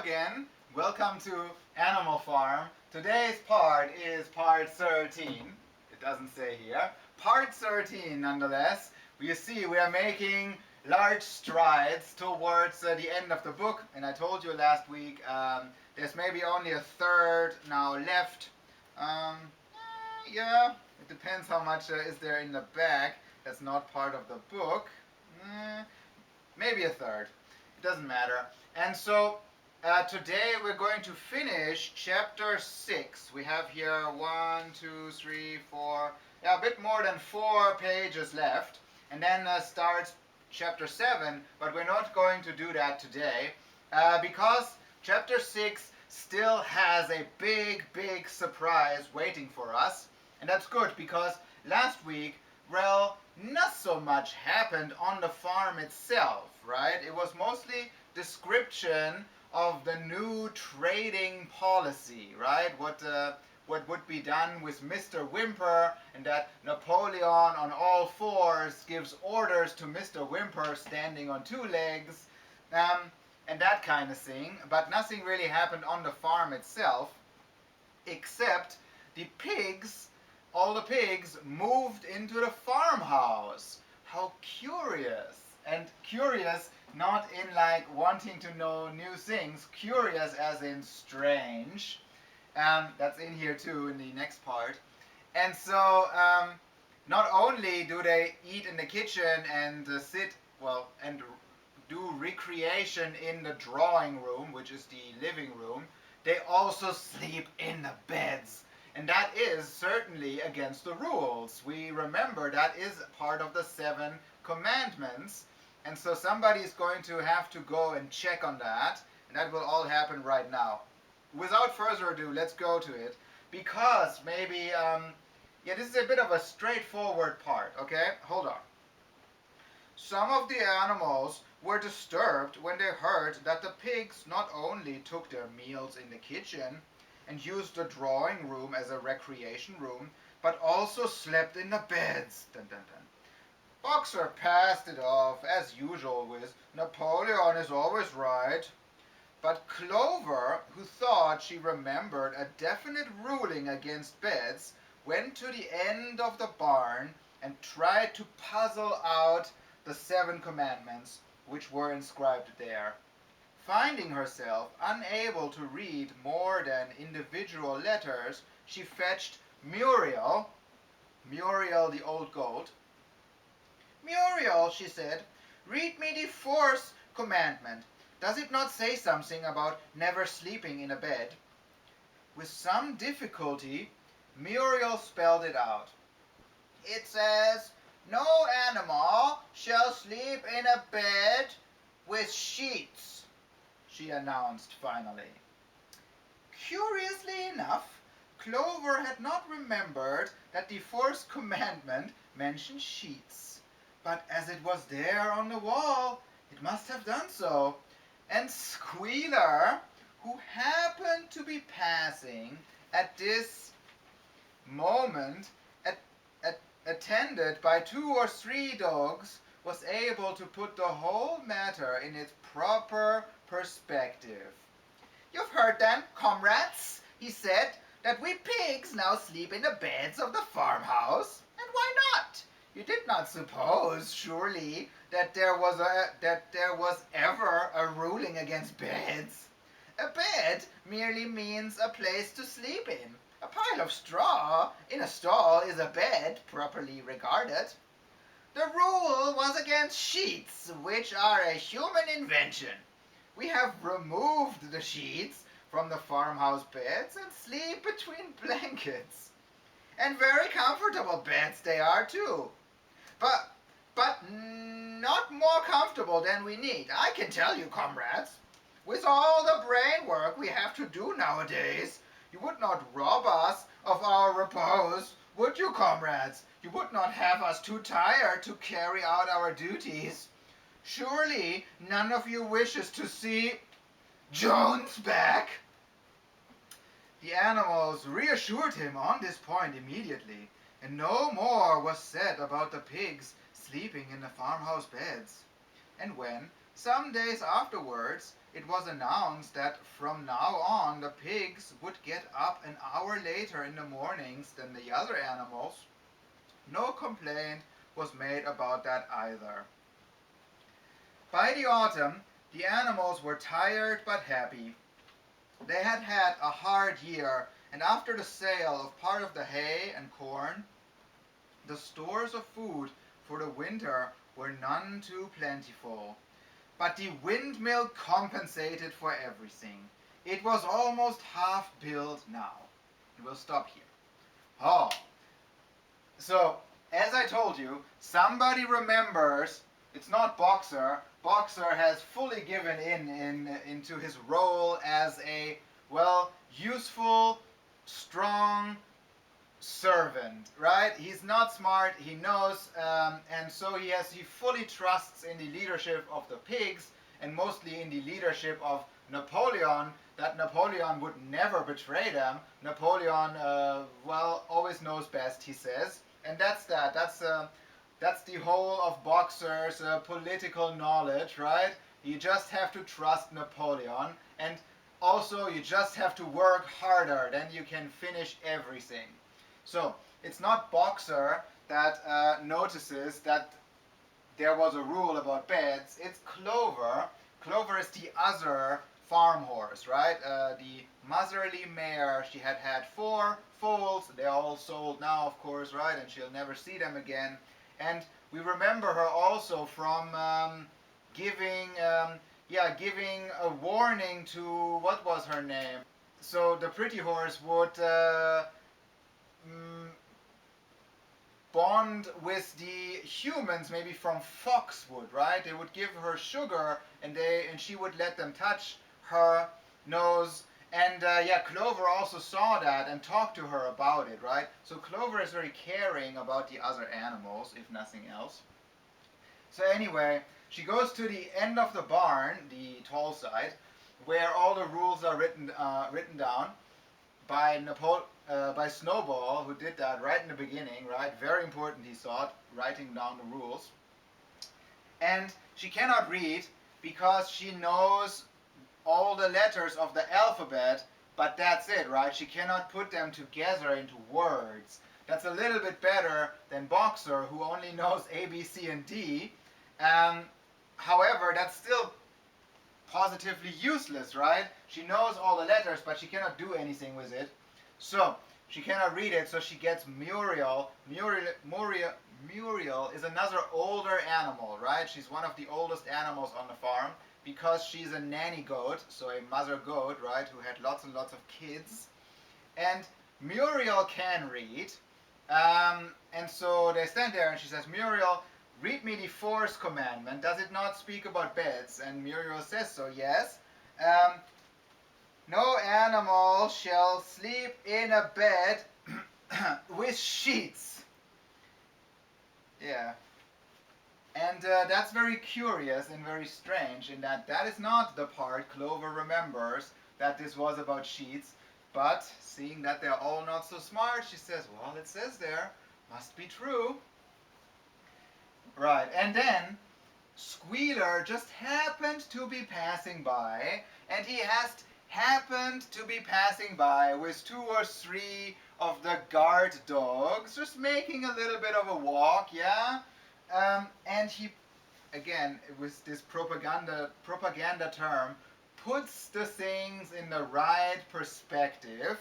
again. Welcome to Animal Farm. Today's part is part 13. It doesn't say here. Part 13 nonetheless. You see we are making large strides towards the end of the book, and I told you last week there's maybe only a third now left. Yeah, it depends how much is there in the back. That's not part of the book. Maybe a third. It doesn't matter. And so today we're going to finish chapter 6. We have here 1, 2, 3, 4, a bit more than 4 pages left. And then starts chapter 7, but we're not going to do that today because chapter 6 still has a big surprise waiting for us. And that's good because last week, well, not so much happened on the farm itself, right? It was mostly description of the new trading policy, right? What would be done with Mr. Whymper, and that Napoleon on all fours gives orders to Mr. Whymper standing on 2 legs, and that kind of thing. But nothing really happened on the farm itself, except the pigs. All the pigs moved into the farmhouse. How curious. And curious not in like wanting to know new things, curious as in strange. That's in here too in the next part. And so not only do they eat in the kitchen and and do recreation in the drawing room, which is the living room, they also sleep in the beds. And that is certainly against the rules. We remember that is part of the 7 commandments. And so somebody is going to have to go and check on that. And that will all happen right now. Without further ado, let's go to it. Because maybe, this is a bit of a straightforward part, okay? Hold on. Some of the animals were disturbed when they heard that the pigs not only took their meals in the kitchen and used the drawing room as a recreation room, but also slept in the beds. Dun, dun, dun. Boxer passed it off as usual with Napoleon is always right. But Clover, who thought she remembered a definite ruling against beds, went to the end of the barn and tried to puzzle out the 7 commandments which were inscribed there. Finding herself unable to read more than individual letters, she fetched Muriel the old goat. "Muriel," she said, "read me the 4th commandment. Does it not say something about never sleeping in a bed?" With some difficulty, Muriel spelled it out. "It says, 'No animal shall sleep in a bed with sheets,'" she announced finally. Curiously enough, Clover had not remembered that the 4th commandment mentioned sheets. But as it was there on the wall, it must have done so. And Squealer, who happened to be passing at this moment, attended by 2 or 3 dogs, was able to put the whole matter in its proper perspective. "You've heard then, comrades," he said, "that we pigs now sleep in the beds of the farmhouse. And why not? You did not suppose, surely, that there was ever a ruling against beds. A bed merely means a place to sleep in. A pile of straw in a stall is a bed, properly regarded. The rule was against sheets, which are a human invention. We have removed the sheets from the farmhouse beds and sleep between blankets. And very comfortable beds they are too. But not more comfortable than we need, I can tell you, comrades. With all the brain work we have to do nowadays, you would not rob us of our repose, would you, comrades? You would not have us too tired to carry out our duties. Surely none of you wishes to see Jones back." The animals reassured him on this point immediately, and no more was said about the pigs sleeping in the farmhouse beds. And when, Some days afterwards, it was announced that from now on the pigs would get up an hour later in the mornings than the other animals. No complaint was made about that either. By the autumn, the animals were tired but happy. They had had a hard year, and after the sale of part of the hay and corn, the stores of food for the winter were none too plentiful. But the windmill compensated for everything. It was almost half built now. We'll stop here. Oh, so as I told you, somebody remembers it's not Boxer. Boxer has fully given into his role as a, well, useful, strong servant, right? He's not smart, he knows, and so he fully trusts in the leadership of the pigs, and mostly in the leadership of Napoleon, that Napoleon would never betray them. Napoleon, well, always knows best, he says, and that's that. That's the whole of Boxer's political knowledge, right? You just have to trust Napoleon, and also you just have to work harder, then you can finish everything. So it's not Boxer that notices that there was a rule about beds. It's Clover. Clover is the other farm horse, right? The motherly mare. She had had 4 foals. They're all sold now, of course, right? And she'll never see them again. And we remember her also from giving a warning to, what was her name? So the pretty horse would bond with the humans, maybe from Foxwood, right? They would give her sugar, and she would let them touch her nose. And Clover also saw that and talked to her about it, right? So Clover is very caring about the other animals, if nothing else. So anyway, she goes to the end of the barn, the tall side, where all the rules are written down by Snowball, who did that right in the beginning, right? Very important, he thought, writing down the rules. And she cannot read because she knows all the letters of the alphabet, but that's it, right? She cannot put them together into words. That's a little bit better than Boxer, who only knows A, B, C, and D. However, that's still positively useless, right? She knows all the letters, but she cannot do anything with it. So she cannot read it, so she gets Muriel. Muriel is another older animal, right? She's one of the oldest animals on the farm because she's a nanny goat, so a mother goat, right, who had lots and lots of kids. And Muriel can read, and so they stand there and she says, Muriel, read me the 4th commandment. Does it not speak about beds? And Muriel says so, yes. No animal shall sleep in a bed with sheets. Yeah. And that's very curious and very strange in that is not the part Clover remembers, that this was about sheets. But seeing that they're all not so smart, she says, well, it says there, must be true. Right, and then Squealer just happened to be passing by, and he happened to be passing by with 2 or 3 of the guard dogs, just making a little bit of a walk, yeah? And he, again, with this propaganda term, puts the things in the right perspective,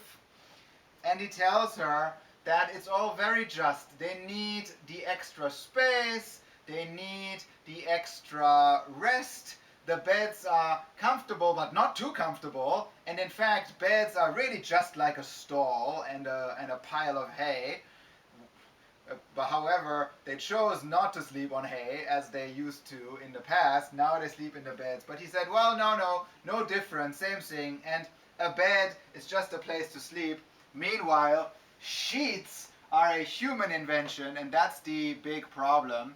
and he tells her that it's all very just. They need the extra space, they need the extra rest. The beds are comfortable, but not too comfortable. And in fact, beds are really just like a stall and a pile of hay. But however, they chose not to sleep on hay as they used to in the past. Now they sleep in the beds. But he said, well, no difference, same thing. And a bed is just a place to sleep. Meanwhile, sheets are a human invention, and that's the big problem.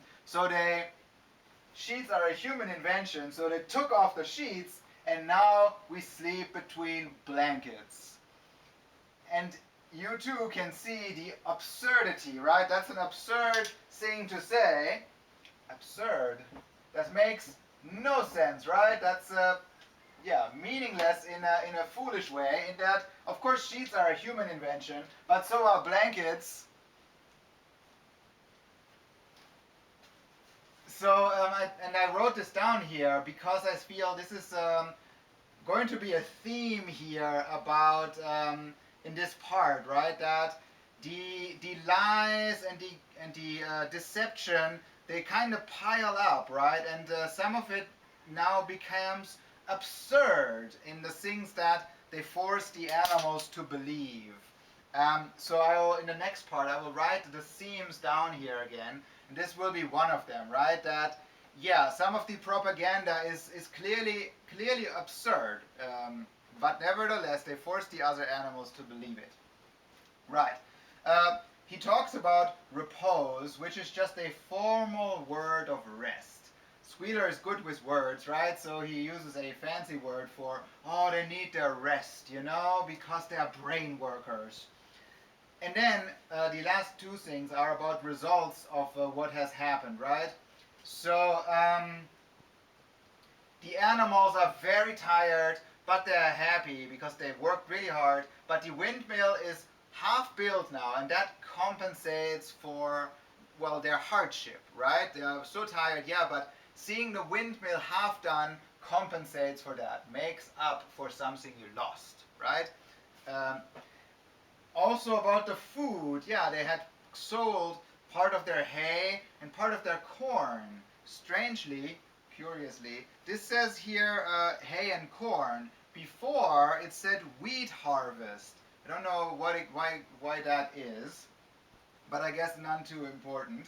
Sheets are a human invention, so they took off the sheets, and now we sleep between blankets. And you too can see the absurdity, right? That's an absurd thing to say. Absurd. That makes no sense, right? That's yeah, meaningless in a foolish way. In that, of course, sheets are a human invention, but so are blankets. So, I wrote this down here because I feel this is going to be a theme here about in this part, right? That the lies and the deception, they kind of pile up, right? And some of it now becomes absurd in the things that they force the animals to believe. So I will, in the next part, I will write the themes down here again, and this will be one of them, right? That yeah, some of the propaganda is clearly absurd, but nevertheless they force the other animals to believe it. Right. He talks about repose, which is just a formal word of rest. Squealer is good with words, right? So he uses a fancy word for, oh, they need their rest, because they are brain workers. And then the last two things are about results of what has happened, right? So the animals are very tired, but they're happy because they've worked really hard. But the windmill is half built now, and that compensates for, well, their hardship, right? They are so tired, yeah, but seeing the windmill half done compensates for that, makes up for something you lost, right? Um, Also about the food, yeah, they had sold part of their hay and part of their corn. Strangely, curiously, this says here hay and corn. Before it said wheat harvest. I don't know why that is, but I guess none too important.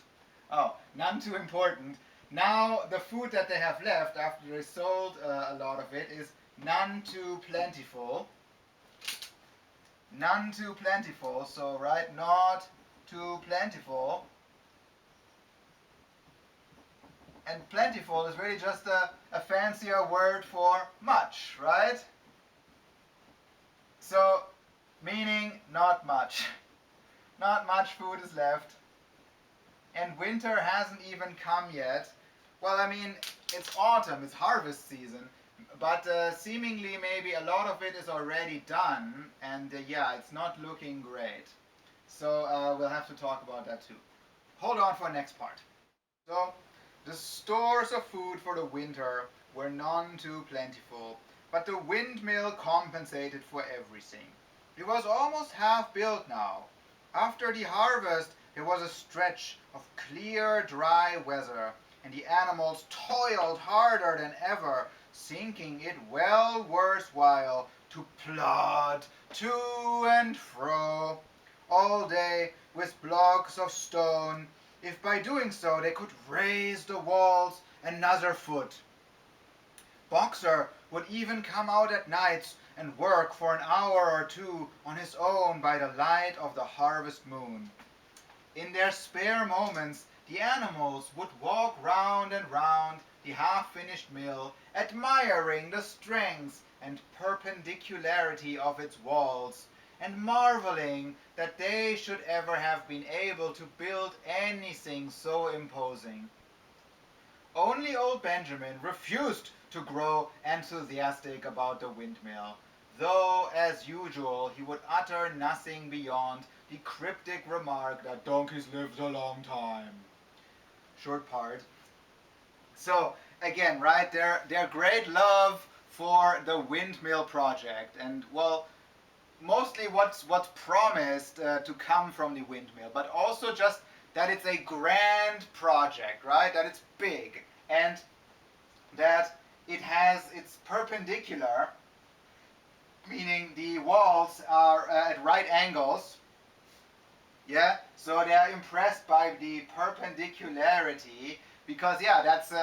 Oh, none too important. Now the food that they have left after they sold a lot of it is none too plentiful. None too plentiful, so right, not too plentiful. And plentiful is really just a fancier word for much, right? So, meaning not much. Not much food is left. And winter hasn't even come yet. Well, I mean, it's autumn, it's harvest season, but seemingly maybe a lot of it is already done, and yeah, it's not looking great. So we'll have to talk about that too. Hold on for the next part. So, the stores of food for the winter were none too plentiful, but the windmill compensated for everything. It was almost half built now. After the harvest, there was a stretch of clear, dry weather, and the animals toiled harder than ever, thinking it well worth while to plod to and fro all day with blocks of stone, if by doing so they could raise the walls another foot. Boxer would even come out at nights and work for an hour or two on his own by the light of the harvest moon. In their spare moments, the animals would walk round and round the half-finished mill, admiring the strength and perpendicularity of its walls, and marveling that they should ever have been able to build anything so imposing. Only old Benjamin refused to grow enthusiastic about the windmill, though, as usual, he would utter nothing beyond the cryptic remark that donkeys lived a long time. Short part. So, again, right, their great love for the windmill project, and, well, mostly what's promised to come from the windmill, but also just that it's a grand project, right? That it's big, and that it's perpendicular, meaning the walls are at right angles. Yeah, so they are impressed by the perpendicularity because yeah, that's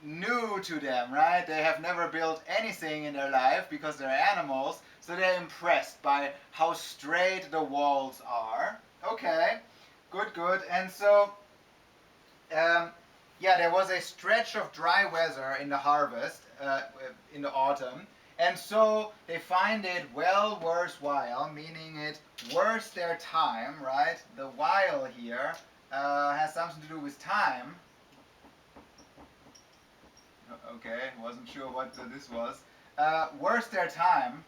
new to them, right? They have never built anything in their life because they're animals, so they're impressed by how straight the walls are. Okay, good. And so, yeah, there was a stretch of dry weather in the harvest, in the autumn, and so they find it well worthwhile, meaning it worth their time, right? The while here has something to do with time. Okay, wasn't sure what this was. Worth their time.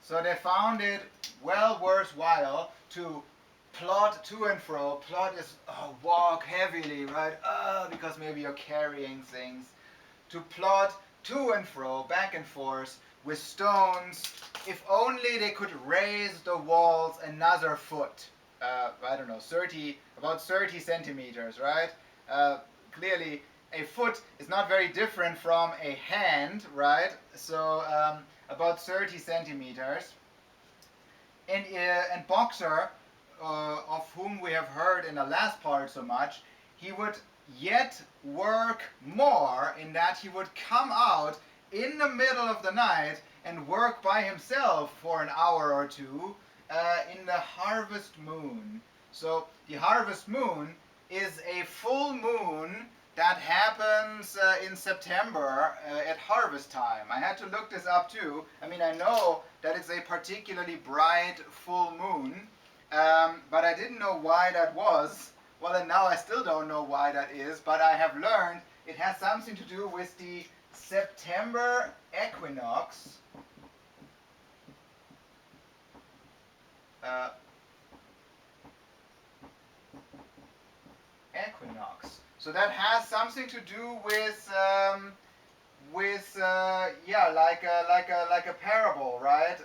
So they found it well worthwhile to plod to and fro. Plod is walk heavily, right? Because maybe you're carrying things. To plod to and fro, back and forth, with stones. If only they could raise the walls another foot. I don't know, about 30 centimeters, right? Clearly, a foot is not very different from a hand, right? So about 30 centimeters. And Boxer, of whom we have heard in the last part so much, he would yet work more in that he would come out in the middle of the night and work by himself for an hour or two in the harvest moon. So the harvest moon is a full moon that happens in September at harvest time. I had to look this up too. I mean, I know that it's a particularly bright full moon, but I didn't know why that was. Well, and now I still don't know why that is, but I have learned it has something to do with the September equinox. Equinox. So that has something to do with yeah, like a parable, right?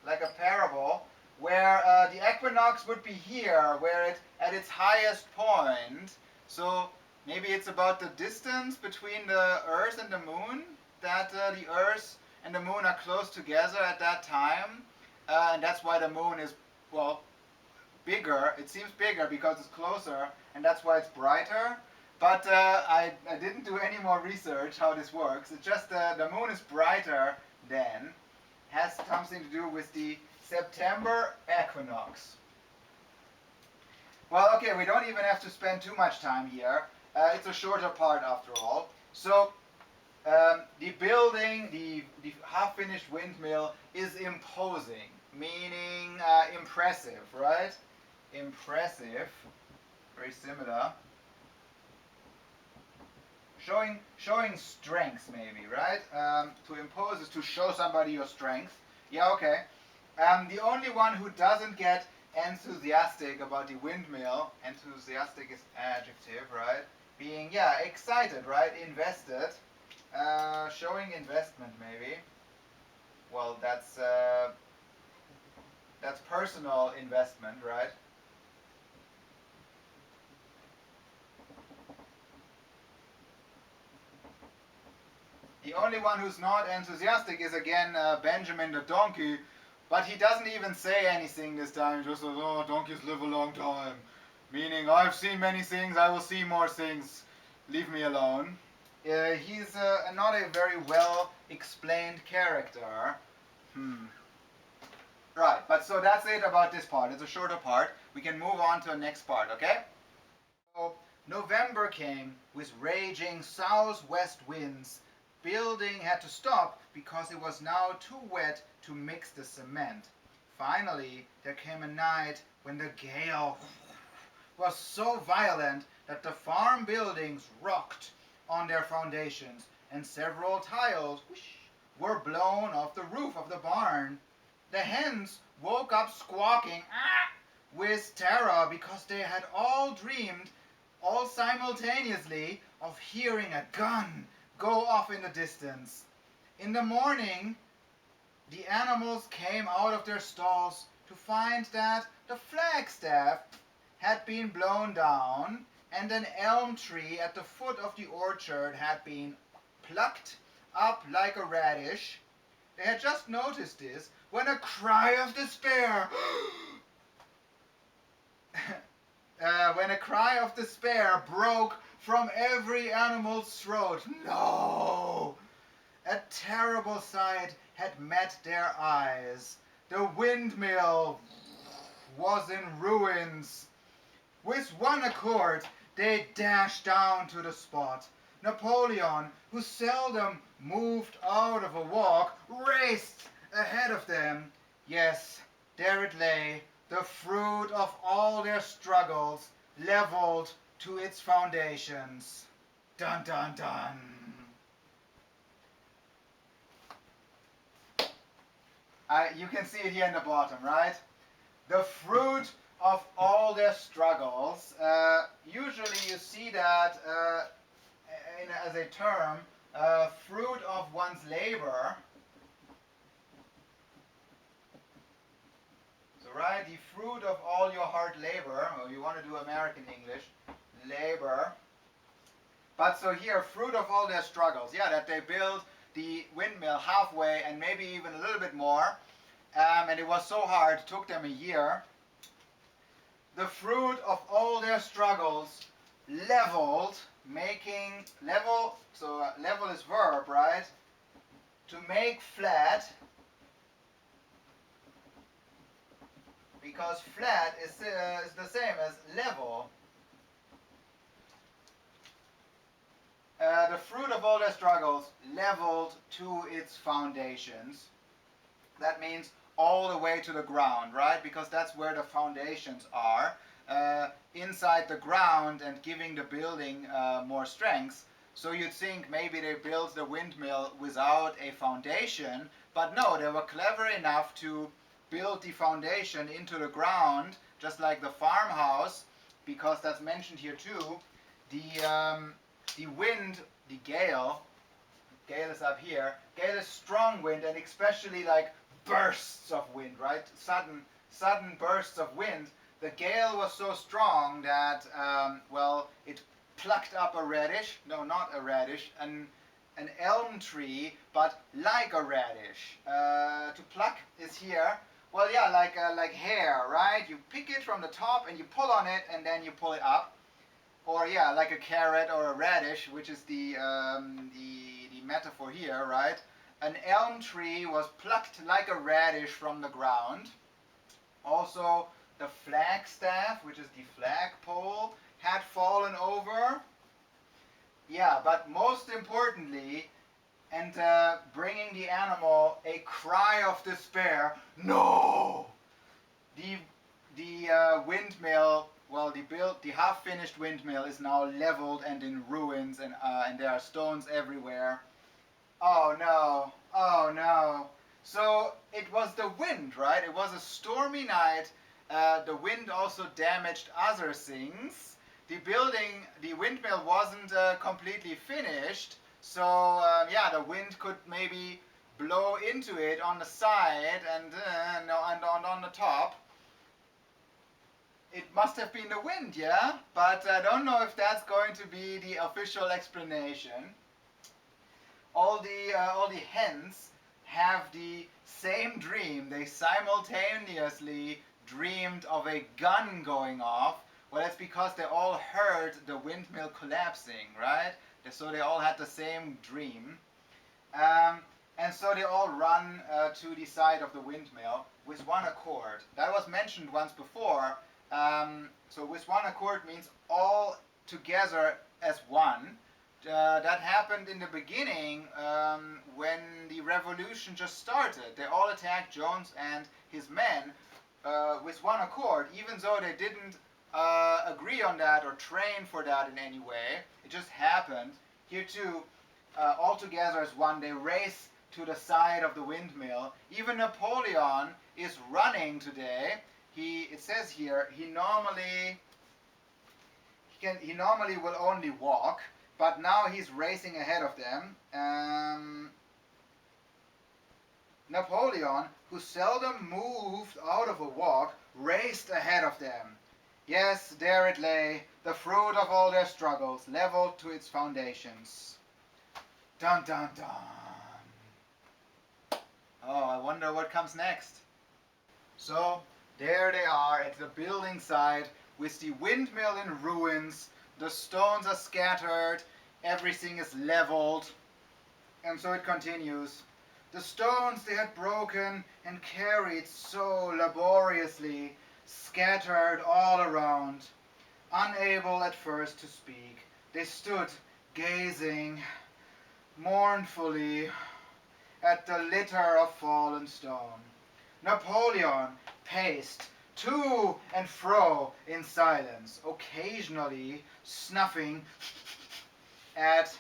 Like a parable where the equinox would be here, where it at its highest point. So maybe it's about the distance between the Earth and the Moon, that the Earth and the Moon are close together at that time, and that's why the Moon is, well, bigger. It seems bigger because it's closer, and that's why it's brighter. But I didn't do any more research how this works. It's just the moon is brighter then. Has something to do with the September equinox. Well, okay, we don't even have to spend too much time here. It's a shorter part after all. So the building, the half-finished windmill is imposing, meaning impressive, right? Impressive, very similar. Showing strength, maybe, right? To impose is to show somebody your strength. Yeah, okay. The only one who doesn't get enthusiastic about the windmill, enthusiastic is adjective, right? Being, yeah, excited, right? Invested. Showing investment, maybe. Well, that's personal investment, right? The only one who's not enthusiastic is again Benjamin the donkey, but he doesn't even say anything this time. He just says, "Oh, donkeys live a long time," meaning I've seen many things, I will see more things. Leave me alone. He's not a very well explained character. Right, but so that's it about this part. It's a shorter part. We can move on to the next part, okay? So November came with raging southwest winds. Building had to stop because it was now too wet to mix the cement. Finally, there came a night when the gale was so violent that the farm buildings rocked on their foundations and several tiles were blown off the roof of the barn. The hens woke up squawking with terror because they had all dreamed, all simultaneously, of hearing a gun go off in the distance. In the morning, the animals came out of their stalls to find that the flagstaff had been blown down and an elm tree at the foot of the orchard had been plucked up like a radish. They had just noticed this when a cry of despair broke from every animal's throat. No! A terrible sight had met their eyes. The windmill was in ruins. With one accord, they dashed down to the spot. Napoleon, who seldom moved out of a walk, raced ahead of them. Yes, there it lay, the fruit of all their struggles, leveled to its foundations. Dun dun dun. You can see it here in the bottom, right? The fruit of all their struggles. Usually you see that as a term, fruit of one's labor. So, right, the fruit of all your hard labor, or you want to do American English, labor. But so here, fruit of all their struggles. Yeah, that they built the windmill halfway and maybe even a little bit more. And it was so hard, it took them a year. The fruit of all their struggles leveled, making level, so level is verb, right? To make flat, because flat is the same as level. The fruit of all their struggles leveled to its foundations. That means all the way to the ground, right? Because that's where the foundations are. Inside the ground and giving the building more strength. So you'd think maybe they built the windmill without a foundation, but no, they were clever enough to build the foundation into the ground, just like the farmhouse, because that's mentioned here too. The wind, the gale is up here. Gale is strong wind, and especially like bursts of wind, right? Sudden bursts of wind. The gale was so strong that, it plucked up a radish. No, not a radish. An elm tree, but like a radish. To pluck is here. Well, yeah, like hair, right? You pick it from the top and you pull on it, and then you pull it up. Or yeah, like a carrot or a radish, which is the metaphor here, right? An elm tree was plucked like a radish from the ground. Also, the flagstaff, which is the flagpole, had fallen over. Yeah, but most importantly, and bringing the animal a cry of despair, no! The windmill, well, the half-finished windmill is now leveled and in ruins, and there are stones everywhere. Oh no, oh no. So it was the wind, right? It was a stormy night. The wind also damaged other things. The windmill wasn't completely finished. So yeah, the wind could maybe blow into it on the side and on the top. It must have been the wind, yeah? But I don't know if that's going to be the official explanation. All the hens have the same dream. They simultaneously dreamed of a gun going off. Well, that's because they all heard the windmill collapsing, right? So they all had the same dream. And so they all run to the side of the windmill with one accord. That was mentioned once before. So with one accord means all together as one. That happened in the beginning when the revolution just started. They all attacked Jones and his men with one accord, even though they didn't agree on that or train for that in any way. It just happened. Here too, all together as one, they race to the side of the windmill. Even Napoleon is running today. It says here, he normally will only walk, but now he's racing ahead of them. Napoleon, who seldom moved out of a walk, raced ahead of them. Yes, there it lay, the fruit of all their struggles, leveled to its foundations. Dun dun dun. Oh, I wonder what comes next. So, there they are at the building site with the windmill in ruins. The stones are scattered, everything is leveled. And so it continues. The stones they had broken and carried so laboriously, scattered all around. Unable at first to speak, they stood gazing mournfully at the litter of fallen stone. Napoleon paced to and fro in silence, occasionally snuffing at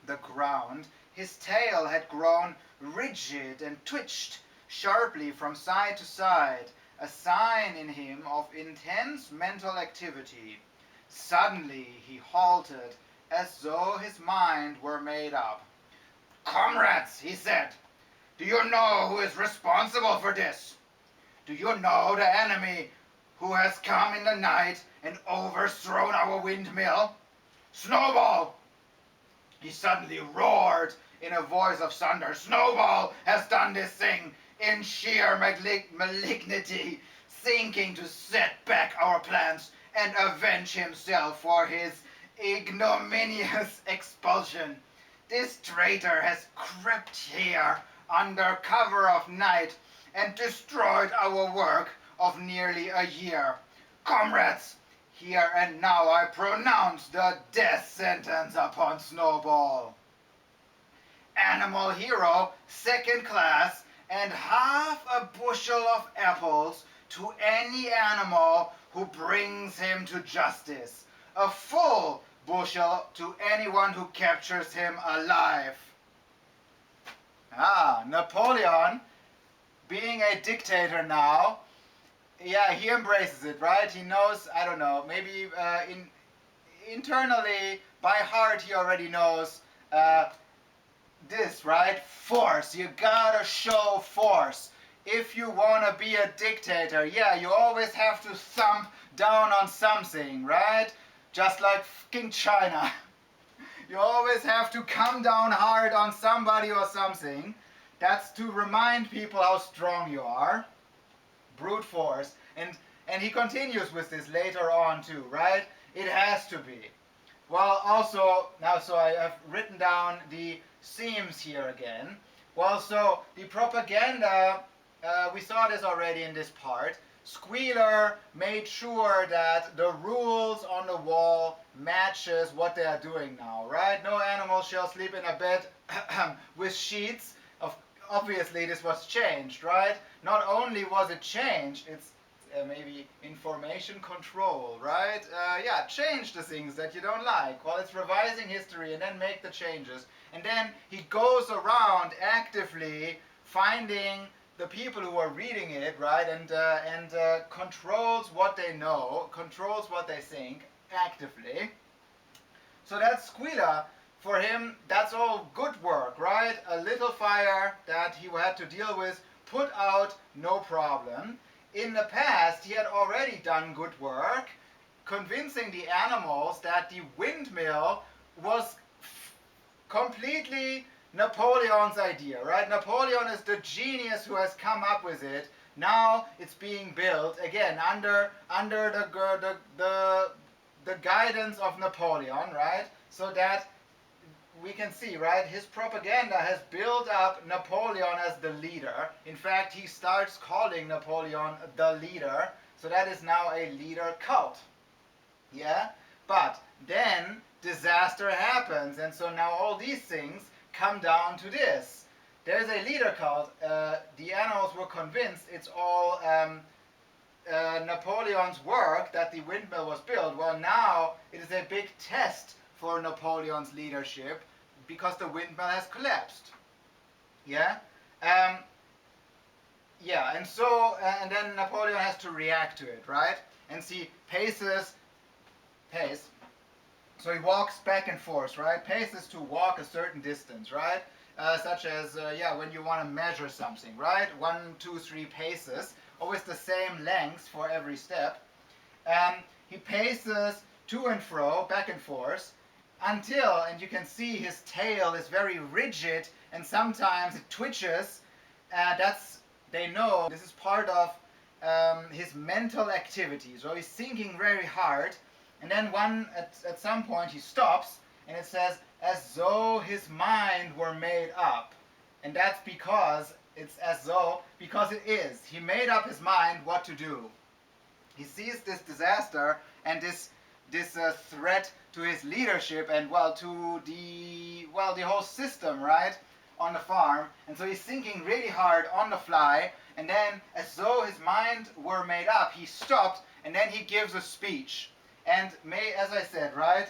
the ground. His tail had grown rigid and twitched sharply from side to side, a sign in him of intense mental activity. Suddenly he halted, as though his mind were made up. "Comrades," he said, "do you know who is responsible for this? Do you know the enemy who has come in the night and overthrown our windmill? Snowball!" He suddenly roared in a voice of thunder. "Snowball has done this thing in sheer malignity, thinking to set back our plans and avenge himself for his ignominious expulsion. This traitor has crept here under cover of night and destroyed our work of nearly a year. Comrades, here and now I pronounce the death sentence upon Snowball. Animal hero, second class, and half a bushel of apples to any animal who brings him to justice. A full bushel to anyone who captures him alive." Napoleon, being a dictator now, yeah, he embraces it, right? He knows, I don't know, maybe internally, by heart, he already knows this, right? Force. You gotta show force. If you wanna be a dictator, yeah, you always have to thump down on something, right? Just like fucking China. You always have to come down hard on somebody or something. That's to remind people how strong you are. Brute force. And he continues with this later on too, right? It has to be. Well, also, now, so I have written down the themes here again. Well, so the propaganda, we saw this already in this part. Squealer made sure that the rules on the wall matches what they are doing now, right? No animal shall sleep in a bed with sheets. Obviously, this was changed, right? Not only was it changed, it's maybe information control, right? Yeah, change the things that you don't like. Well, it's revising history and then make the changes. And then he goes around actively finding the people who are reading it, right? And controls what they know, controls what they think actively. So that's Squealer. For him, that's all good work, right? A little fire that he had to deal with, put out, no problem. In the past, he had already done good work, convincing the animals that the windmill was completely Napoleon's idea, right? Napoleon is the genius who has come up with it. Now it's being built again under the guidance of Napoleon, right? So that we can see, right, his propaganda has built up Napoleon as the leader. In fact, he starts calling Napoleon the leader. So that is now a leader cult. Yeah? But then disaster happens, and so now all these things come down to this. There's a leader cult. The animals were convinced it's all Napoleon's work that the windmill was built. Well, now it is a big test for Napoleon's leadership because the windmill has collapsed. Yeah? Yeah, and so, and then Napoleon has to react to it, right? And see, pace. So he walks back and forth, right? Pace is to walk a certain distance, right? Such as, yeah, when you want to measure something, right? 1, 2, 3 paces, always the same length for every step. He paces to and fro, back and forth, until, and you can see his tail is very rigid and sometimes it twitches. They know this is part of his mental activity. So he's thinking very hard, and then at some point he stops and it says, as though his mind were made up. And that's because it's as though, because it is. He made up his mind what to do. He sees this disaster and this threat to his leadership and to the whole system, right, on the farm. And so he's thinking really hard on the fly, And then, as though his mind were made up, he stopped, and then he gives a speech. And as I said, right,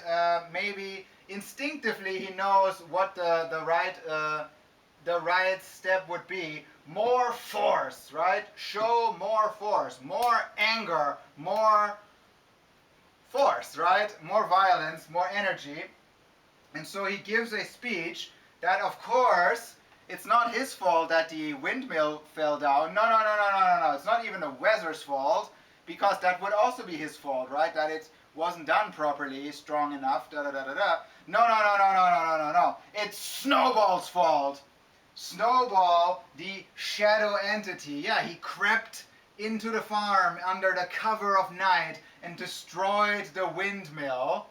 maybe instinctively he knows what the right step would be. More force, right? Show more force, more anger, more force, right? More violence, more energy. And so he gives a speech that, of course, it's not his fault that the windmill fell down. No, no, no, no, no, no, no. It's not even the weather's fault, because that would also be his fault, right? That it wasn't done properly, strong enough, da da da da da. No, no, no, no, no, no, no, no, no. It's Snowball's fault. Snowball, the shadow entity, yeah, he crept into the farm under the cover of night and destroyed the windmill.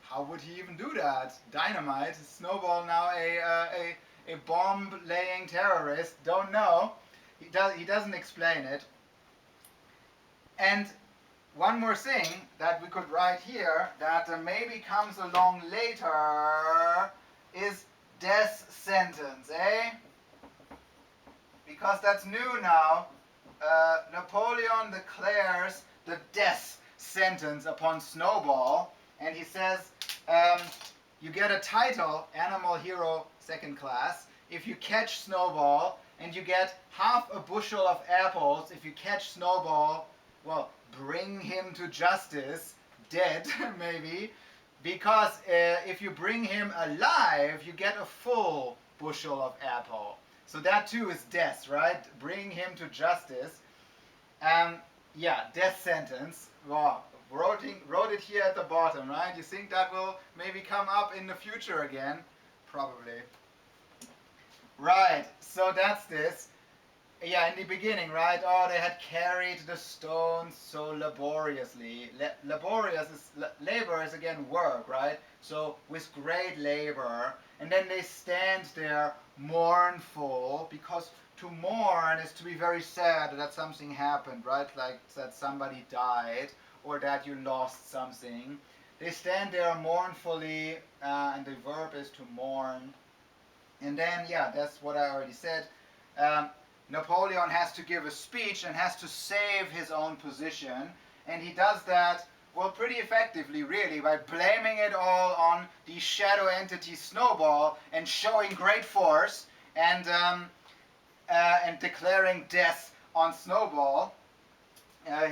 How would he even do that? Dynamite? Is Snowball now a bomb-laying terrorist? Don't know. He doesn't explain it. And one more thing that we could write here that maybe comes along later is death sentence, eh? Because that's new now. Napoleon declares the death sentence upon Snowball, and he says, you get a title, Animal Hero Second Class, if you catch Snowball, and you get half a bushel of apples if you catch Snowball. Well, bring him to justice, dead maybe, because if you bring him alive, you get a full bushel of apple. So that too is death, right? Bring him to justice. Yeah, death sentence. Wow. Wrote it here at the bottom, right? You think that will maybe come up in the future again? Probably. Right, so that's this. Yeah, in the beginning, right? Oh, they had carried the stones so laboriously. Labor is again work, right? So with great labor, and then they stand there mournful, because to mourn is to be very sad that something happened, right? Like that somebody died or that you lost something. They stand there mournfully, and the verb is to mourn. And then, yeah, that's what I already said. Napoleon has to give a speech and has to save his own position, and he does that, well, pretty effectively, really, by blaming it all on the shadow entity Snowball and showing great force and declaring death on Snowball.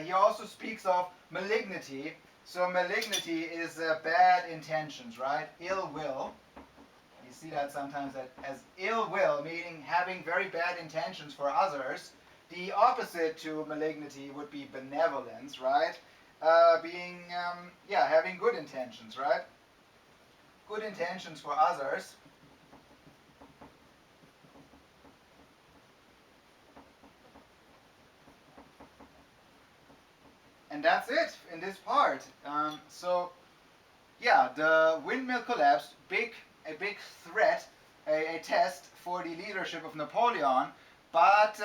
He also speaks of malignity. So malignity is bad intentions, right? Ill will. You see that sometimes as ill will, meaning having very bad intentions for others. The opposite to malignity would be benevolence, right? Having good intentions, right? Good intentions for others. And that's it in this part. The windmill collapsed, a big threat, a test for the leadership of Napoleon, but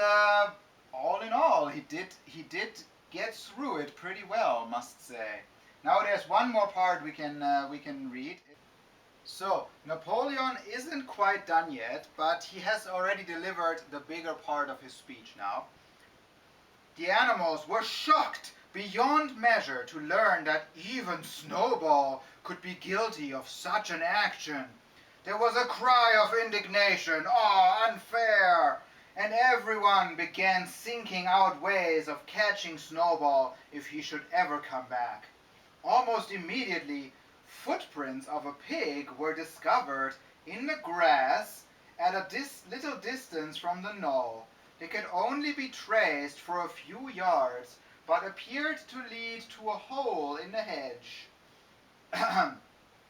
all in all, he did get through it pretty well, must say. Now there's one more part we can read. So Napoleon isn't quite done yet, but he has already delivered the bigger part of his speech now. The animals were shocked beyond measure to learn that even Snowball could be guilty of such an action. There was a cry of indignation, "Oh, unfair!" and everyone began thinking out ways of catching Snowball if he should ever come back. Almost immediately, footprints of a pig were discovered in the grass at a little distance from the knoll. They could only be traced for a few yards, but appeared to lead to a hole in the hedge.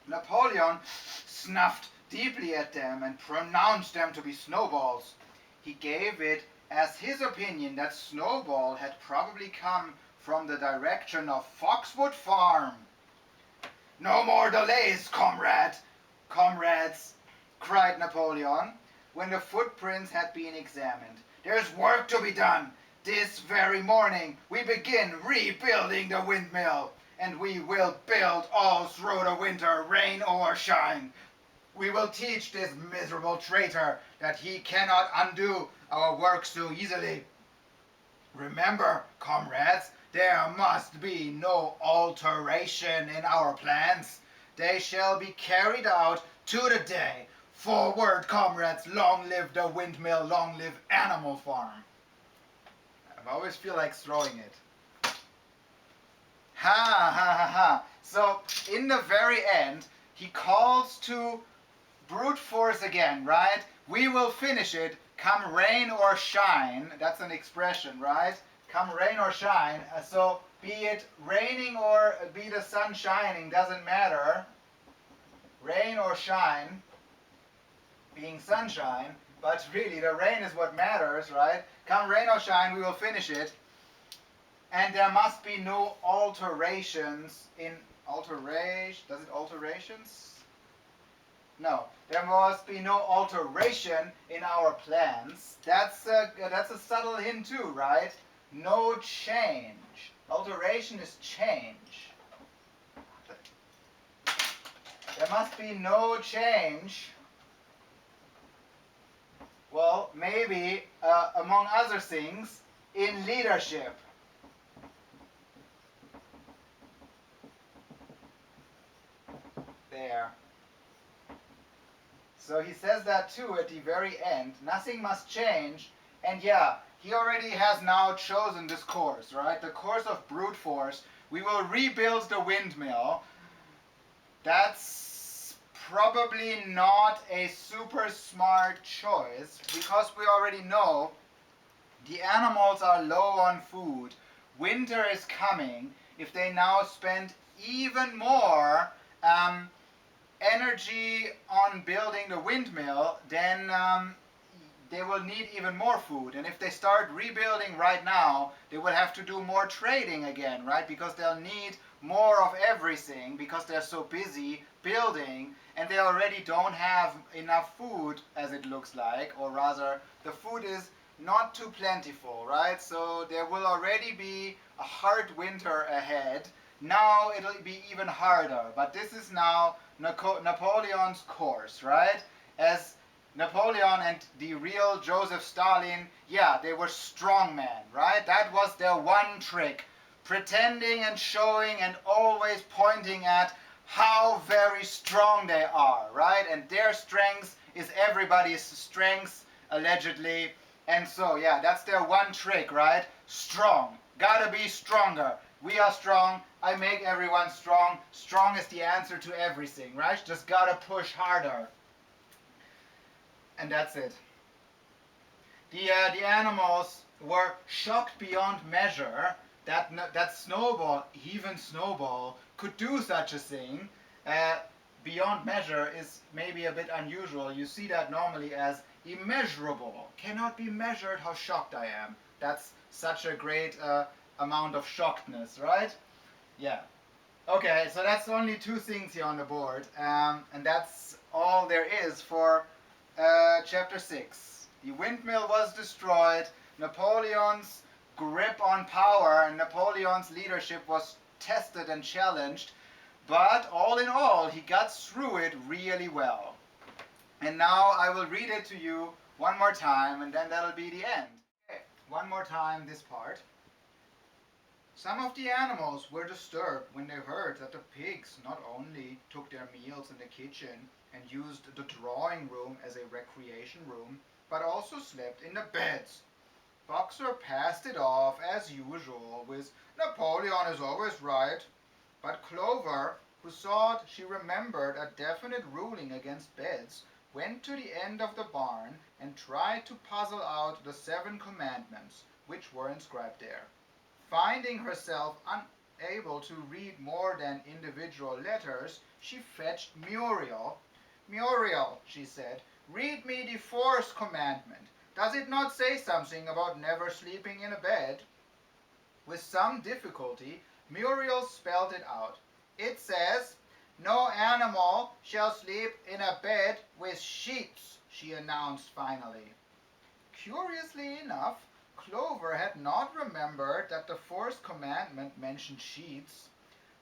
Napoleon snuffed deeply at them and pronounced them to be Snowballs. He gave it as his opinion that Snowball had probably come from the direction of Foxwood Farm. "No more delays, comrades!" cried Napoleon, when the footprints had been examined. "There's work to be done. This very morning we begin rebuilding the windmill, and we will build all through the winter, rain or shine. We will teach this miserable traitor that he cannot undo our work so easily." Remember, comrades, there must be no alteration in our plans. They shall be carried out to the day. Forward, comrades, long live the windmill, long live Animal Farm. I always feel like throwing it. Ha ha ha ha. So, in the very end, he calls to brute force again, right? We will finish it, come rain or shine. That's an expression, right? Come rain or shine. So, be it raining or be the sun shining, doesn't matter. Rain or shine, being sunshine, but really the rain is what matters, right? Come rain or shine, we will finish it. And there must be no alterations in does it alterations? No, there must be no alteration in our plans. That's a subtle hint too, right? No change. Alteration is change. There must be no change. Well, maybe, among other things, in leadership. There. So he says that too at the very end. Nothing must change. And yeah, he already has now chosen this course, right? The course of brute force. We will rebuild the windmill. That's probably not a super smart choice because we already know the animals are low on food. Winter is coming. If they now spend even more energy on building the windmill, then they will need even more food. And if they start rebuilding right now, they will have to do more trading again, right? Because they'll need more of everything because they're so busy building and they already don't have enough food as it looks like, or rather the food is not too plentiful, right? So there will already be a hard winter ahead. Now it'll be even harder, but this is now Napoleon's course, right? As Napoleon and the real Joseph Stalin, yeah, they were strongmen, right? That was their one trick. Pretending and showing and always pointing at how very strong they are, right? And their strength is everybody's strength, allegedly. And so, yeah, that's their one trick, right? Strong. Gotta be stronger. We are strong. I make everyone strong. Strong is the answer to everything, right? Just gotta push harder. And that's it. The animals were shocked beyond measure that Snowball, even Snowball, could do such a thing. Beyond measure is maybe a bit unusual. You see that normally as immeasurable. Cannot be measured how shocked I am. That's such a great amount of shockedness, right? Yeah. Okay, so that's only two things here on the board, and that's all there is for chapter 6. The windmill was destroyed, Napoleon's grip on power and Napoleon's leadership was tested and challenged, but all in all, he got through it really well. And now I will read it to you one more time, and then that'll be the end. Okay, one more time this part. Some of the animals were disturbed when they heard that the pigs not only took their meals in the kitchen and used the drawing room as a recreation room, but also slept in the beds. Boxer passed it off as usual with "Napoleon is always right," but Clover, who thought she remembered a definite ruling against beds, went to the end of the barn and tried to puzzle out the 7 commandments which were inscribed there. Finding herself unable to read more than individual letters, she fetched Muriel. "Muriel," she said, "read me the 4th commandment. Does it not say something about never sleeping in a bed?" With some difficulty, Muriel spelled it out. "It says, 'No animal shall sleep in a bed with sheets,'" she announced finally. Curiously enough, Clover had not remembered that the 4th commandment mentioned sheets,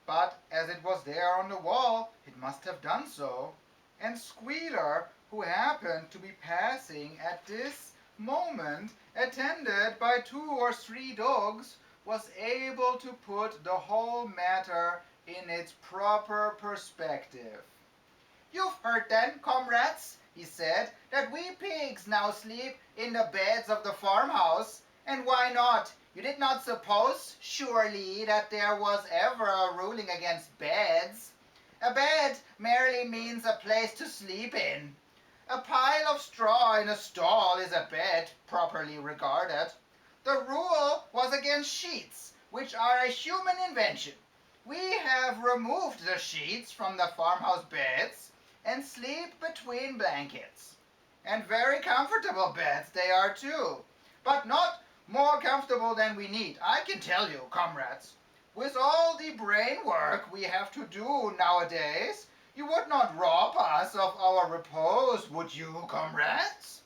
but as it was there on the wall, it must have done so. And Squealer, who happened to be passing at this moment, attended by 2 or 3 dogs, was able to put the whole matter in its proper perspective. "You've heard then, comrades," he said, "that we pigs now sleep in the beds of the farmhouse. And why not? You did not suppose, surely, that there was ever a ruling against beds. A bed merely means a place to sleep in. A pile of straw in a stall is a bed, properly regarded. The rule was against sheets, which are a human invention. We have removed the sheets from the farmhouse beds and sleep between blankets. And very comfortable beds they are too, but not more comfortable than we need, I can tell you, comrades. With all the brain work we have to do nowadays, you would not rob us of our repose, would you, comrades?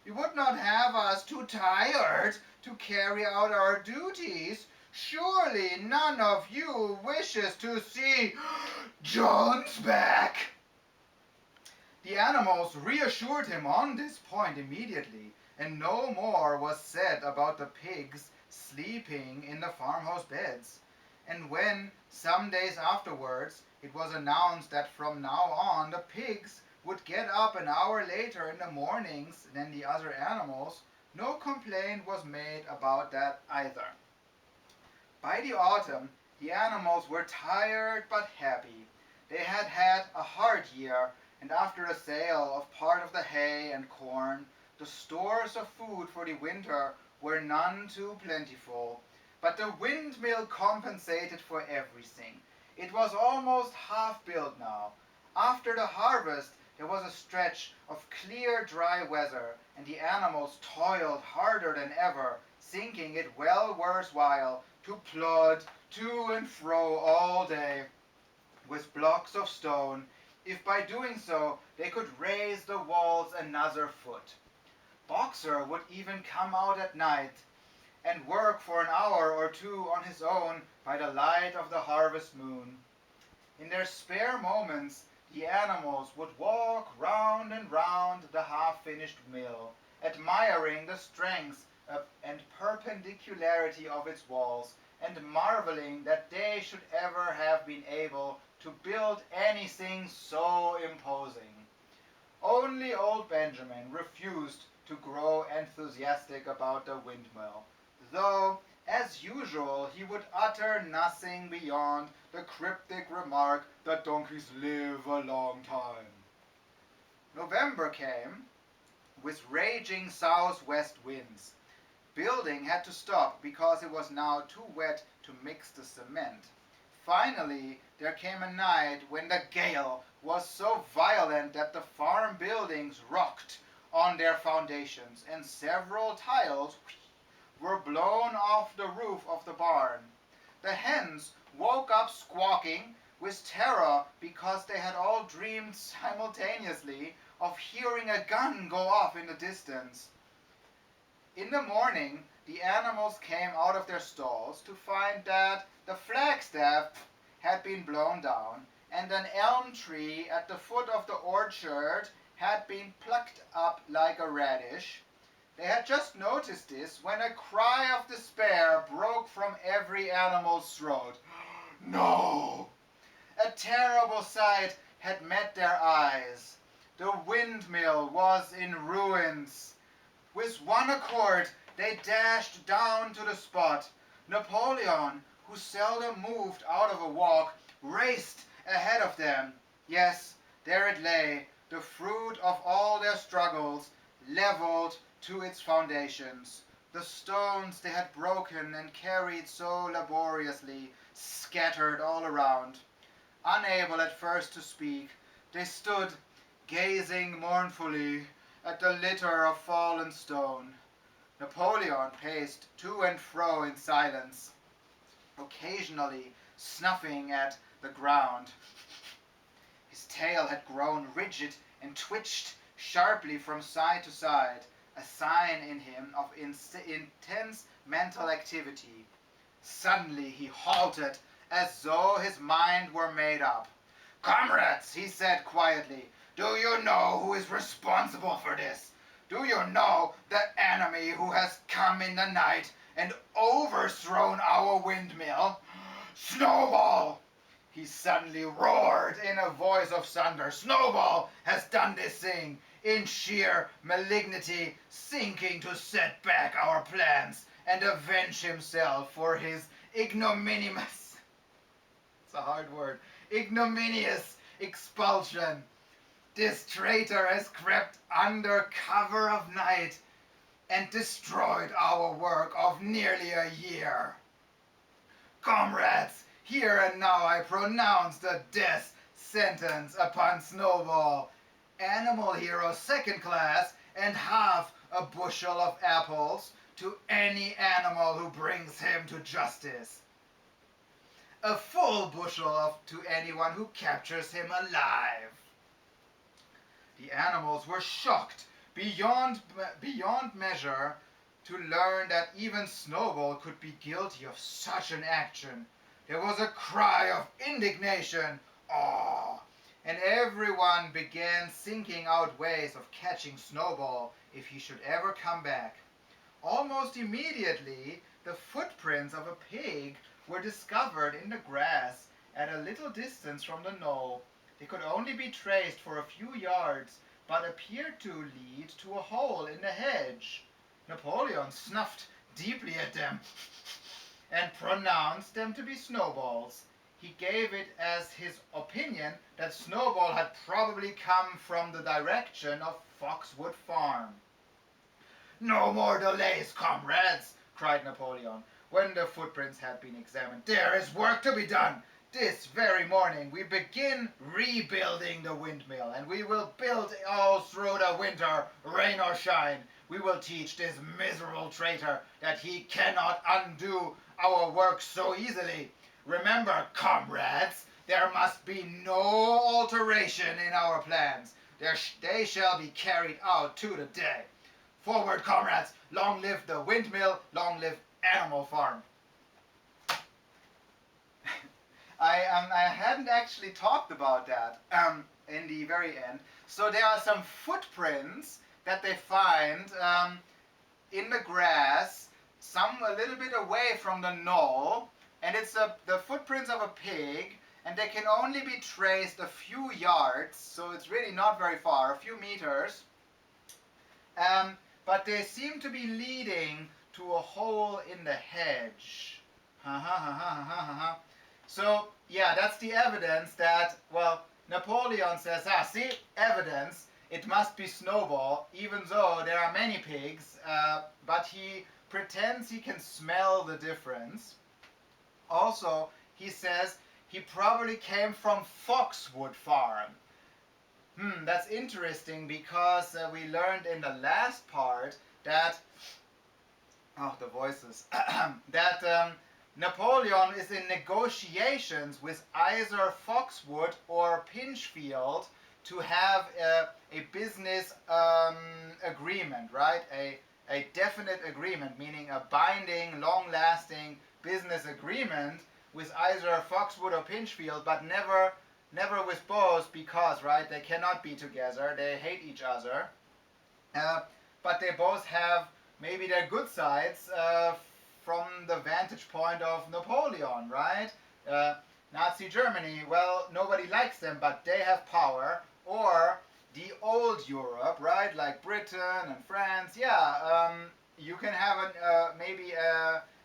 You would not have us too tired to carry out our duties. Surely none of you wishes to see John's back." The animals reassured him on this point immediately, and no more was said about the pigs sleeping in the farmhouse beds. And when, some days afterwards, it was announced that from now on the pigs would get up an hour later in the mornings than the other animals, no complaint was made about that either. By the autumn, the animals were tired but happy. They had had a hard year, and after a sale of part of the hay and corn, the stores of food for the winter were none too plentiful. But the windmill compensated for everything. It was almost half built now. After the harvest, there was a stretch of clear, dry weather, and the animals toiled harder than ever, thinking it well worth while to plod to and fro all day with blocks of stone, if by doing so they could raise the walls another foot. Boxer would even come out at night and work for an hour or two on his own by the light of the harvest moon. In their spare moments, the animals would walk round and round the half-finished mill, admiring the strength and perpendicularity of its walls, and marveling that they should ever have been able to build anything so imposing. Only old Benjamin refused to grow enthusiastic about the windmill, though, as usual, he would utter nothing beyond the cryptic remark that donkeys live a long time. November came, with raging southwest winds. Building had to stop because it was now too wet to mix the cement. Finally, there came a night when the gale was so violent that the farm buildings rocked on their foundations, and several tiles were blown off the roof of the barn. The hens woke up squawking with terror because they had all dreamed simultaneously of hearing a gun go off in the distance. In the morning, the animals came out of their stalls to find that the flagstaff had been blown down, and an elm tree at the foot of the orchard had been plucked up like a radish. They had just noticed this when a cry of despair broke from every animal's throat. No! A terrible sight had met their eyes. The windmill was in ruins. With one accord, they dashed down to the spot. Napoleon, who seldom moved out of a walk, raced ahead of them. Yes, there it lay, the fruit of all their struggles, leveled to its foundations. The stones they had broken and carried so laboriously, scattered all around. Unable at first to speak, they stood, gazing mournfully at the litter of fallen stone. Napoleon paced to and fro in silence, occasionally snuffing at the ground. His tail had grown rigid and twitched sharply from side to side, a sign in him of intense mental activity. Suddenly he halted, as though his mind were made up. "Comrades," he said quietly, "do you know who is responsible for this? Do you know the enemy who has come in the night and overthrown our windmill? Snowball! He suddenly roared in a voice of thunder. Snowball has done this thing in sheer malignity, thinking to set back our plans and avenge himself for his ignominious, it's a hard word, ignominious expulsion. This traitor has crept under cover of night and destroyed our work of nearly a year. Comrades, here and now I pronounce the death sentence upon Snowball, animal hero second class, and half a bushel of apples to any animal who brings him to justice. A full bushel to anyone who captures him alive. The animals were shocked beyond measure to learn that even Snowball could be guilty of such an action. There was a cry of indignation, awe, and everyone began thinking out ways of catching Snowball if he should ever come back. Almost immediately, the footprints of a pig were discovered in the grass at a little distance from the knoll. They could only be traced for a few yards, but appeared to lead to a hole in the hedge. Napoleon snuffed deeply at them and pronounced them to be Snowballs. He gave it as his opinion that Snowball had probably come from the direction of Foxwood Farm. No more delays, comrades, cried Napoleon, when the footprints had been examined. There is work to be done. This very morning we begin rebuilding the windmill, and we will build all through the winter, rain or shine. We will teach this miserable traitor that he cannot undo our work so easily. Remember, comrades, there must be no alteration in our plans. They shall be carried out to the day. Forward, comrades! Long live the windmill, long live Animal Farm. I hadn't actually talked about that in the very end. So there are some footprints that they find in the grass, some a little bit away from the knoll, and it's the footprints of a pig, and they can only be traced a few yards, so it's really not very far, a few meters. But they seem to be leading to a hole in the hedge. So, yeah, that's the evidence that, well, Napoleon says, see, evidence, it must be Snowball, even though there are many pigs, but he pretends he can smell the difference. Also, he says he probably came from Foxwood Farm. That's interesting because we learned in the last part that, the voices, that Napoleon is in negotiations with either Foxwood or Pinchfield to have a business agreement, right? A definite agreement, meaning a binding, long-lasting business agreement with either Foxwood or Pinchfield, but never with both because, right, they cannot be together, they hate each other, but they both have maybe their good sides from the vantage point of Napoleon, right? Nazi Germany, well, nobody likes them, but they have power. Or the old Europe, right, like Britain and France, you can have maybe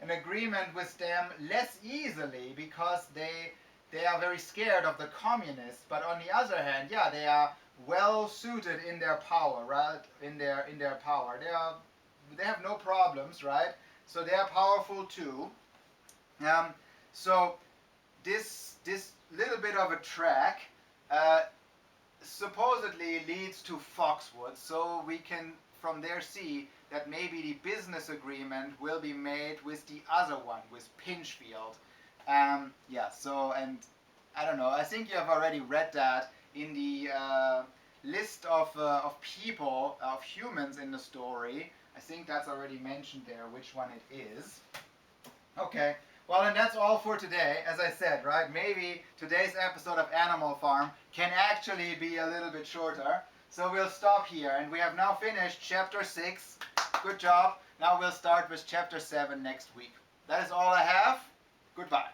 an agreement with them less easily because they are very scared of the communists. But on the other hand, they are well suited in their power, right? In their power, they have no problems, right? So they are powerful too. So this little bit of a track supposedly leads to Foxwood, so we can from there see that maybe the business agreement will be made with the other one, with Pinchfield. So, and I don't know, I think you have already read that in the list of people, of humans in the story. I think that's already mentioned there, which one it is. Okay, well, and that's all for today. As I said, right, maybe today's episode of Animal Farm can actually be a little bit shorter. So we'll stop here, and we have now finished chapter 6. Good job. Now we'll start with chapter 7 next week. That is all I have. Goodbye.